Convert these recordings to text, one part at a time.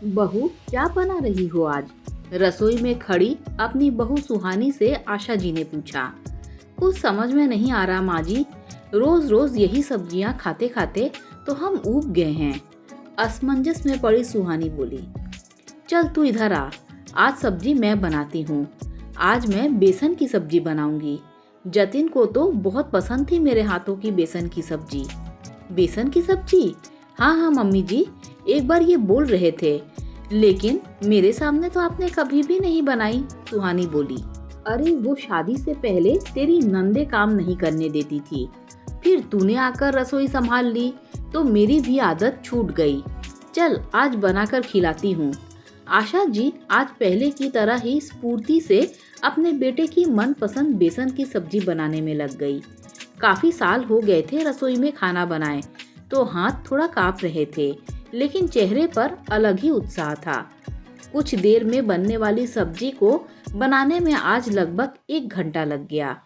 बहू, क्या बना रही हो आज? रसोई में खड़ी अपनी बहू सुहानी से आशा जी ने पूछा। कुछ समझ में नहीं आ रहा माँ जी। रोज रोज यही सब्जियां खाते खाते तो हम ऊब गए हैं। असमंजस में पड़ी सुहानी बोली। चल तू इधर आ, आज सब्जी मैं बनाती हूँ। आज मैं बेसन की सब्जी बनाऊंगी। जतिन को तो बहुत पसंद थी मेरे हाथों की बेसन की सब्जी। बेसन की सब्जी? हाँ हाँ मम्मी जी, एक बार ये बोल रहे थे, लेकिन मेरे सामने तो आपने कभी भी नहीं बनाई, सुहानी बोली। अरे वो शादी से पहले तेरी नंदे काम नहीं करने देती थी, फिर तूने आकर रसोई संभाल ली तो मेरी भी आदत छूट गई। चल आज बनाकर खिलाती हूँ। आशा जी आज पहले की तरह ही स्फूर्ति से अपने बेटे की मनपसंद बेसन की सब्जी बनाने में लग गई। काफी साल हो गए थे रसोई में खाना बनाए, तो हाथ थोड़ा कांप रहे थे, लेकिन चेहरे पर अलग ही उत्साह था। कुछ देर में बनने वाली सब्जी को बनाने में आज लगभग 1 घंटा लग गया।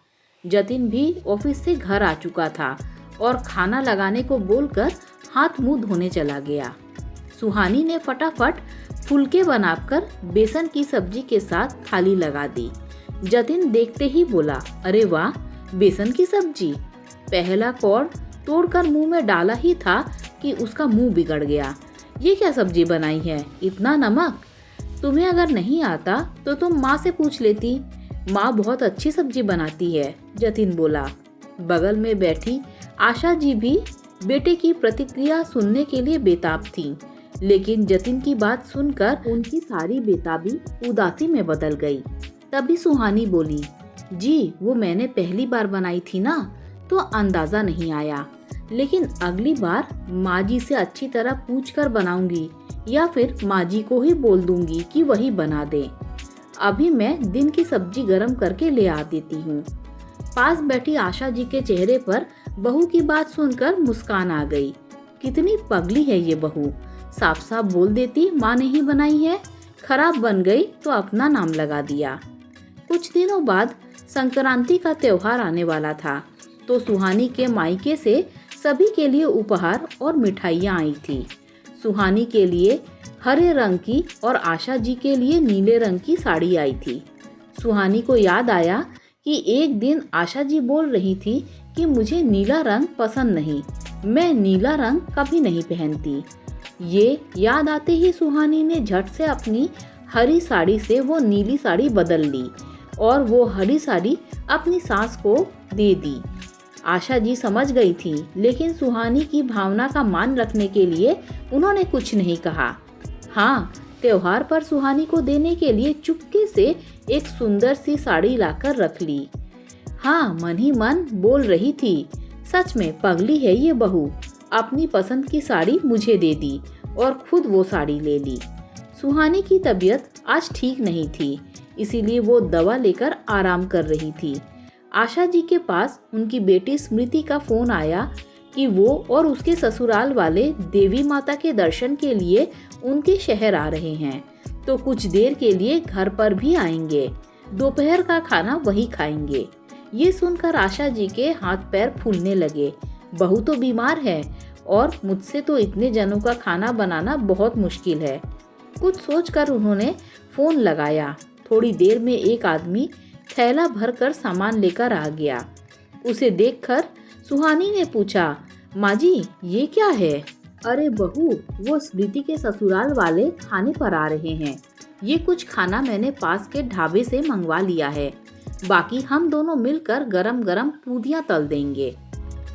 जतिन भी ऑफिस से घर आ चुका था और खाना लगाने को बोलकर हाथ मुंह धोने चला गया। सुहानी ने फटाफट फुलके बनाकर बेसन की सब्जी के साथ थाली लगा दी। जतिन देखते ही बोला, अरे वाह, बेसन की सब्जी। पहला कौर तोड़कर मुंह में डाला ही था कि उसका मुंह बिगड़ गया। ये क्या सब्जी बनाई है, इतना नमक? तुम्हें अगर नहीं आता तो तुम माँ से पूछ लेती, माँ बहुत अच्छी सब्जी बनाती है, जतिन बोला। बगल में बैठी आशा जी भी बेटे की प्रतिक्रिया सुनने के लिए बेताब थीं, लेकिन जतिन की बात सुनकर उनकी सारी बेताबी उदासी में बदल गई। तभी सुहानी बोली, जी वो मैंने पहली बार बनाई थी ना, तो अंदाजा नहीं आया, लेकिन अगली बार माँ जी से अच्छी तरह पूछकर बनाऊंगी, या फिर माँ जी को ही बोल दूंगी कि वही बना दें। अभी मैं दिन की सब्जी गरम करके ले आ देती हूँ। पास बैठी आशा जी के चेहरे पर बहू की बात सुनकर मुस्कान आ गई। कितनी पगली है ये बहू, साफ साफ बोल देती माँ ने ही बनाई है, खराब बन गई तो अपना नाम लगा दिया। कुछ दिनों बाद संक्रांति का त्योहार आने वाला था, तो सुहानी के मायके से सभी के लिए उपहार और मिठाइयाँ आई थी। सुहानी के लिए हरे रंग की और आशा जी के लिए नीले रंग की साड़ी आई थी। सुहानी को याद आया कि एक दिन आशा जी बोल रही थी कि मुझे नीला रंग पसंद नहीं, मैं नीला रंग कभी नहीं पहनती। ये याद आते ही सुहानी ने झट से अपनी हरी साड़ी से वो नीली साड़ी बदल ली और वो हरी साड़ी अपनी सास को दे दी। आशा जी समझ गई थी, लेकिन सुहानी की भावना का मान रखने के लिए उन्होंने कुछ नहीं कहा। हाँ, त्योहार पर सुहानी को देने के लिए चुपके से एक सुंदर सी साड़ी लाकर रख ली। हाँ, मन ही मन बोल रही थी, सच में पगली है ये बहू, अपनी पसंद की साड़ी मुझे दे दी और खुद वो साड़ी ले ली। सुहानी की तबीयत आज ठीक नहीं थी, इसीलिए वो दवा लेकर आराम कर रही थी। आशा जी के पास उनकी बेटी स्मृति का फोन आया कि वो और उसके ससुराल वाले देवी माता के दर्शन के लिए उनके शहर आ रहे हैं, तो कुछ देर के लिए घर पर भी आएंगे। दोपहर का खाना वही खाएंगे। ये सुनकर आशा जी के हाथ पैर फूलने लगे। बहू तो बीमार है और मुझसे तो इतने जनों का खाना बनाना बहुत मुश्किल है। कुछ सोचकर उन्होंने फोन लगाया। थोड़ी देर में एक आदमी थैला भरकर सामान लेकर आ गया। उसे देखकर सुहानी ने पूछा, माँ जी ये क्या है? अरे बहू, वो स्मृति के ससुराल वाले खाने पर आ रहे हैं। ये कुछ खाना मैंने पास के ढाबे से मंगवा लिया है, बाकी हम दोनों मिलकर गरम गरम पूरियां तल देंगे।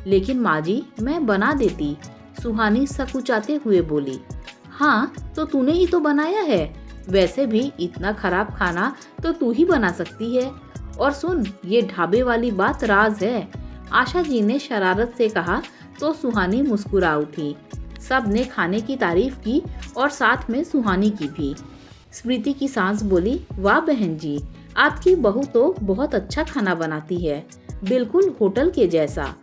लेकिन माँ जी मैं बना देती, सुहानी सकुचाते हुए बोली। हाँ तो तूने ही तो बनाया है, वैसे भी इतना खराब खाना तो तू ही बना सकती है। और सुन, ये ढाबे वाली बात राज है, आशा जी ने शरारत से कहा तो सुहानी मुस्कुरा उठी। सब ने खाने की तारीफ की और साथ में सुहानी की भी। स्मृति की सास बोली, वाह बहन जी, आपकी बहू तो बहुत अच्छा खाना बनाती है, बिल्कुल होटल के जैसा।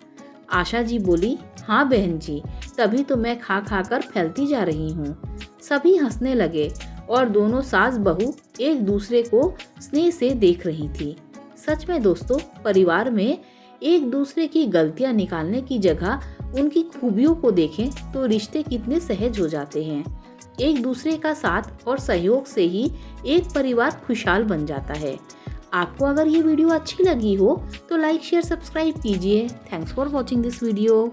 आशा जी बोली, हाँ बहन जी, तभी तो मैं खा खा कर फैलती जा रही हूँ। सभी हंसने लगे और दोनों सास बहू एक दूसरे को स्नेह से देख रही थी। सच में दोस्तों, परिवार में एक दूसरे की गलतियां निकालने की जगह उनकी खूबियों को देखें तो रिश्ते कितने सहज हो जाते हैं। एक दूसरे का साथ और सहयोग से ही एक परिवार खुशहाल बन जाता है। आपको अगर ये वीडियो अच्छी लगी हो तो लाइक शेयर सब्सक्राइब कीजिए। Thanks for watching this video.